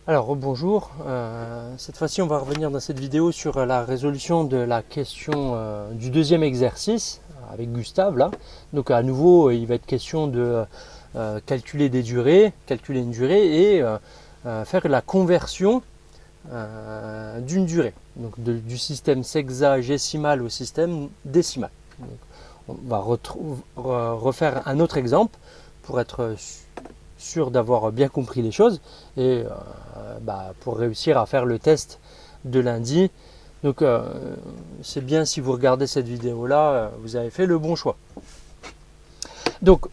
Alors bonjour, cette fois-ci on va revenir dans cette vidéo sur la résolution de la question du deuxième exercice avec Gustave là. Donc à nouveau il va être question de calculer des durées, calculer une durée et faire la conversion d'une durée. Donc du système sexagésimal au système décimal. Donc, on va refaire un autre exemple pour être sûr d'avoir bien compris les choses et pour réussir à faire le test de lundi. Donc c'est bien si vous regardez cette vidéo là, vous avez fait le bon choix. Donc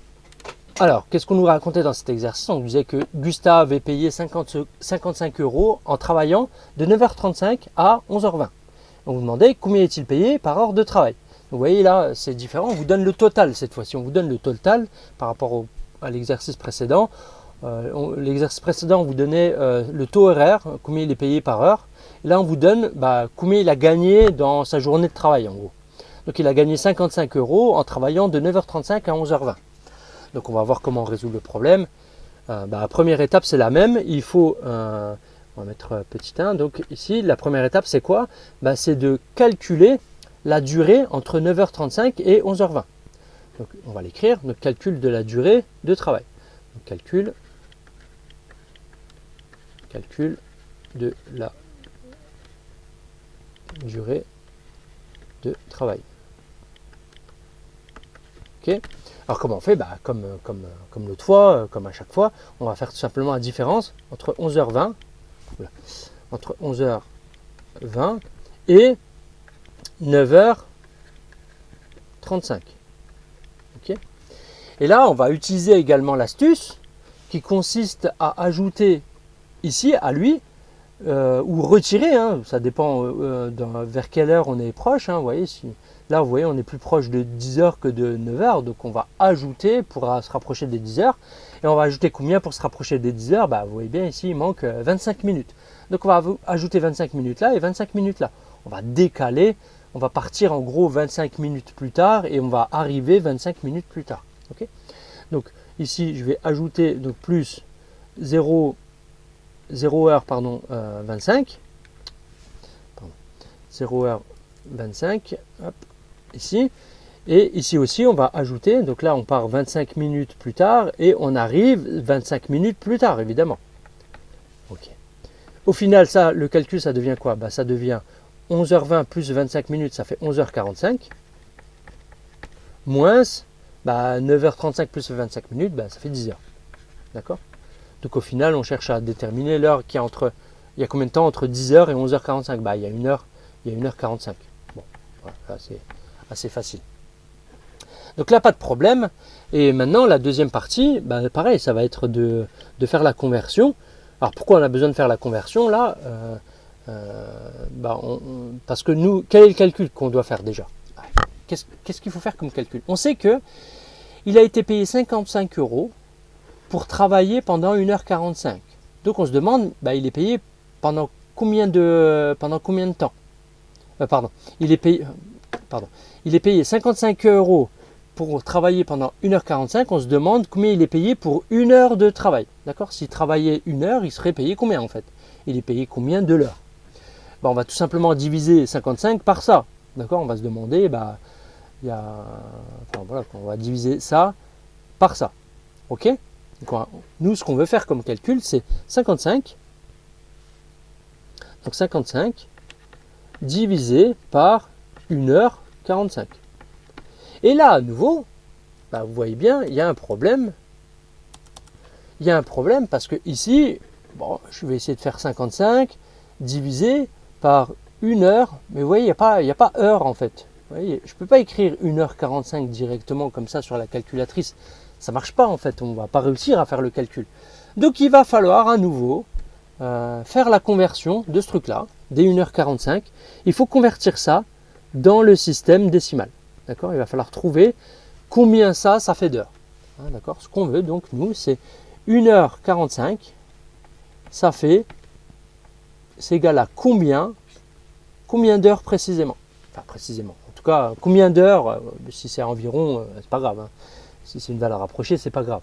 alors, qu'est-ce qu'on nous racontait dans cet exercice? On nous disait que Gustave est payé 55 euros en travaillant de 9h35 à 11h20. On vous demandait combien est-il payé par heure de travail. Donc, vous voyez là, c'est différent. On vous donne le total cette fois-ci. On vous donne le total par rapport à l'exercice précédent. L'exercice précédent, on vous donnait le taux horaire, combien il est payé par heure. Et là, on vous donne combien il a gagné dans sa journée de travail en gros. Donc, il a gagné 55 euros en travaillant de 9h35 à 11h20. Donc on va voir comment on résout le problème. La première étape c'est la même. Il faut, on va mettre petit 1. Donc ici la première étape c'est quoi? C'est de calculer la durée entre 9h35 et 11h20. Donc on va l'écrire. Donc calcul de la durée de travail. Donc, calcul de la durée de travail. Ok. Alors comment on fait? Comme l'autre fois, comme à chaque fois, on va faire tout simplement la différence entre 11h20, entre 11h20 et 9h35. Okay. Et là, on va utiliser également l'astuce qui consiste à ajouter ici à lui ou retirer, hein, ça dépend vers quelle heure on est proche. Hein, vous voyez, là, vous voyez, on est plus proche de 10h que de 9h, donc on va ajouter pour se rapprocher des 10h. Et on va ajouter combien pour se rapprocher des 10h? Vous voyez bien ici, il manque 25 minutes. Donc on va ajouter 25 minutes là et 25 minutes là. On va décaler, on va partir en gros 25 minutes plus tard et on va arriver 25 minutes plus tard. Okay. Donc ici, je vais ajouter donc plus 0 heure 25. 0 heure 25. Hop, ici. Et ici aussi, on va ajouter. Donc là, on part 25 minutes plus tard et on arrive 25 minutes plus tard, évidemment. Ok. Au final, ça, le calcul, ça devient quoi? Ça devient 11h20 plus 25 minutes, ça fait 11h45. Moins 9h35 plus 25 minutes, ça fait 10h. D'accord? Donc au final, on cherche à déterminer l'heure qui est entre. Il y a combien de temps entre 10h et 11h45? Il y a 1h, il y a 1h45. Bon, voilà, c'est assez facile. Donc là, pas de problème. Et maintenant, la deuxième partie, pareil, ça va être de faire la conversion. Alors pourquoi on a besoin de faire la conversion là? Parce que nous, quel est le calcul qu'on doit faire déjà? Qu'est-ce qu'il faut faire comme calcul? On sait que il a été payé 55 euros pour travailler pendant 1h45. Donc on se demande, il est payé pendant combien de temps? Il est payé 55 euros pour travailler pendant 1h45. On se demande combien il est payé pour 1 heure de travail. D'accord? S'il travaillait 1 heure, il serait payé combien en fait? Il est payé combien de l'heure? On va tout simplement diviser 55 par ça. D'accord? On va se demander, on va diviser ça par ça. Ok? Donc, nous, ce qu'on veut faire comme calcul, c'est 55. Donc 55 divisé par 1h45. Et là, à nouveau, vous voyez bien, il y a un problème. Il y a un problème parce que ici, je vais essayer de faire 55 divisé par 1 heure. Mais vous voyez, il n'y a pas heure en fait. Vous voyez, je ne peux pas écrire 1h45 directement comme ça sur la calculatrice. Ça ne marche pas en fait, on ne va pas réussir à faire le calcul. Donc il va falloir à nouveau faire la conversion de ce truc-là, des 1h45. Il faut convertir ça dans le système décimal. D'accord? Il va falloir trouver combien ça fait d'heures. Hein, d'accord? Ce qu'on veut donc nous, c'est 1h45, c'est égal à combien d'heures précisément? Enfin précisément. En tout cas, combien d'heures, si c'est environ, c'est pas grave. Hein. Si c'est une valeur approchée, c'est pas grave.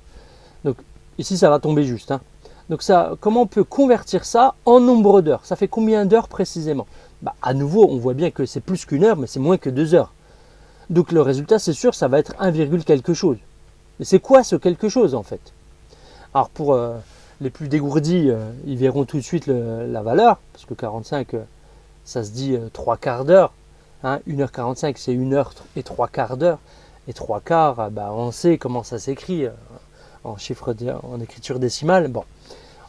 Donc ici, ça va tomber juste. Hein. Donc ça, comment on peut convertir ça en nombre d'heures? Ça fait combien d'heures précisément? À nouveau, on voit bien que c'est plus qu'une heure, mais c'est moins que 2 heures. Donc le résultat, c'est sûr, ça va être 1, quelque chose. Mais c'est quoi ce quelque chose en fait? Alors pour les plus dégourdis, ils verront tout de suite la valeur, parce que 45, ça se dit 3 quarts d'heure. 1h45, c'est 1 heure et 3 quarts d'heure. Et 3 quarts, on sait comment ça s'écrit en écriture décimale. Bon,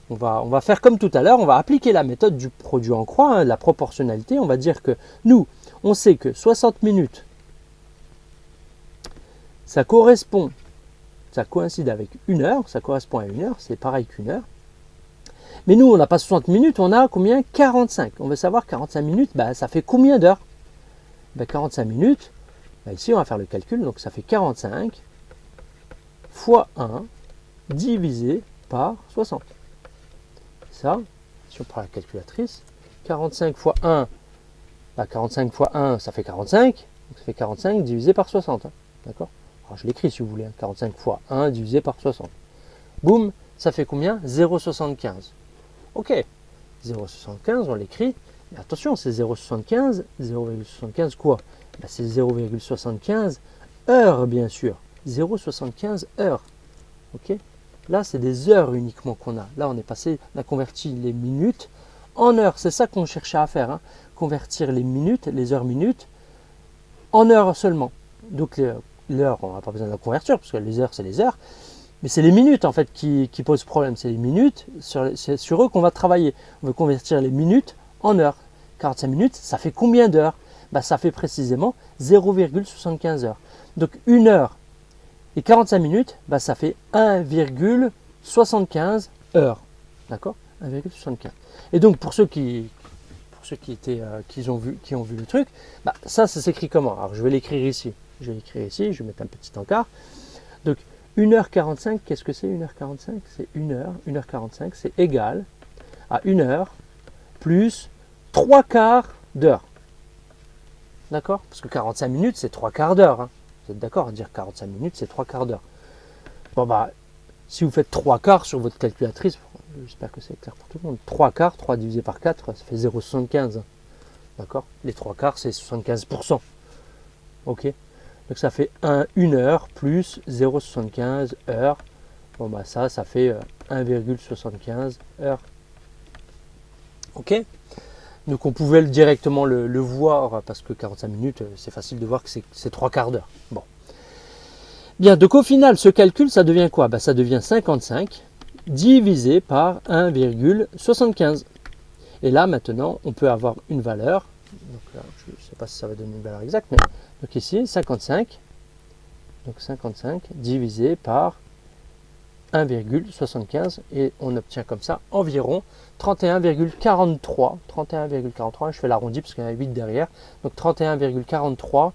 on va faire comme tout à l'heure, on va appliquer la méthode du produit en croix, la proportionnalité. On va dire que nous, on sait que 60 minutes, ça coïncide avec 1 heure, ça correspond à 1 heure, c'est pareil qu'une heure. Mais nous, on n'a pas 60 minutes, on a combien? 45. On veut savoir 45 minutes, ça fait combien d'heures? 45 minutes, ici on va faire le calcul, donc ça fait 45 fois 1 divisé par 60. Ça, si on prend la calculatrice, 45 fois 1, 45 fois 1, ça fait 45, donc ça fait 45 divisé par 60. D'accord? Alors je l'écris si vous voulez, 45 fois 1 divisé par 60. Boum, ça fait combien? 0,75. Ok, 0,75, on l'écrit. Mais attention, c'est 0,75. 0,75 quoi? C'est 0,75 heures, bien sûr. 0,75 heures. Ok? Là, c'est des heures uniquement qu'on a. Là, on a converti les minutes en heures. C'est ça qu'on cherchait à faire. Convertir les minutes, les heures minutes, en heures seulement. Donc, l'heure, on n'a pas besoin de la convertir, parce que les heures, c'est les heures. Mais c'est les minutes en fait qui posent problème. C'est les minutes, c'est sur eux qu'on va travailler. On veut convertir les minutes en heures. 45 minutes, ça fait combien d'heures? Ça fait précisément 0,75 heures. Donc 1 heure et 45 minutes, ça fait 1,75 heures. D'accord? 1,75. Et donc pour ceux qui ont vu le truc, ça s'écrit comment? Alors je vais l'écrire ici. Je vais mettre un petit encart. Donc 1h45, qu'est-ce que c'est 1h45? C'est 1 heure. 1h45, c'est égal à 1 heure plus 3 quarts d'heure. D'accord? Parce que 45 minutes, c'est 3 quarts d'heure. Vous êtes d'accord à dire 45 minutes, c'est 3 quarts d'heure. Bon, si vous faites 3 quarts sur votre calculatrice, j'espère que c'est clair pour tout le monde. 3 quarts, 3 divisé par 4, ça fait 0,75. D'accord? Les 3 quarts, c'est 75%. Ok? Donc ça fait 1 heure plus 0,75 heures. Bon ça fait 1,75 heures. Ok? Donc on pouvait directement le voir parce que 45 minutes, c'est facile de voir que c'est 3 quarts d'heure. Bon. Bien, donc au final, ce calcul, ça devient quoi? Ça devient 55 divisé par 1,75. Et là, maintenant, on peut avoir une valeur. Donc là, je ne sais pas si ça va donner une valeur exacte, mais donc ici, 55. Donc 55 divisé par 1,75 et on obtient comme ça environ 31,43. 31,43, je fais l'arrondi parce qu'il y en a 8 derrière. Donc 31,43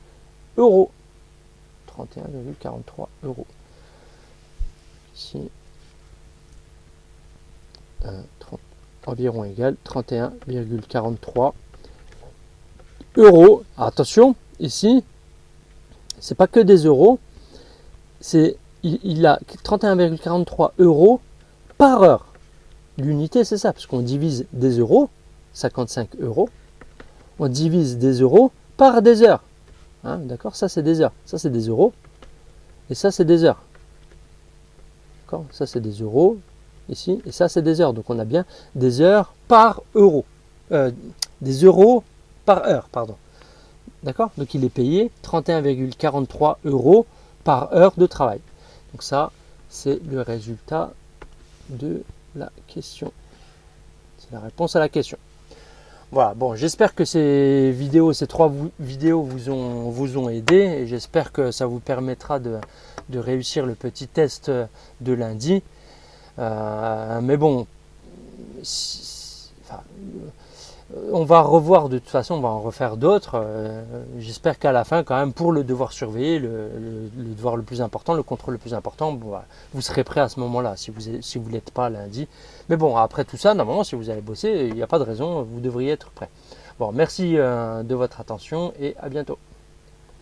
euros. 31,43 euros. Ici, environ égal 31,43 euros. Attention, ici, c'est pas que des euros, il a 31,43 euros par heure. L'unité, c'est ça, parce qu'on divise des euros, 55 euros, on divise des euros par des heures. D'accord? Ça, c'est des heures. Ça, c'est des euros. Et ça, c'est des heures. D'accord? Ça, c'est des euros ici. Et ça, c'est des heures. Donc, on a bien des heures par euro. Des euros par heure, pardon. D'accord? Donc, il est payé 31,43 euros par heure de travail. Donc, ça, c'est le résultat de la question. C'est la réponse à la question. Voilà, bon, j'espère que ces 3 vidéos vous ont aidé et j'espère que ça vous permettra de réussir le petit test de lundi. Mais bon, on va revoir de toute façon, on va en refaire d'autres. J'espère qu'à la fin, quand même, pour le devoir surveillé, le devoir le plus important, le contrôle le plus important, vous serez prêt à ce moment-là, si vous n'êtes pas lundi. Mais bon, après tout ça, normalement, si vous allez bosser, il n'y a pas de raison, vous devriez être prêt. Bon, merci de votre attention et à bientôt.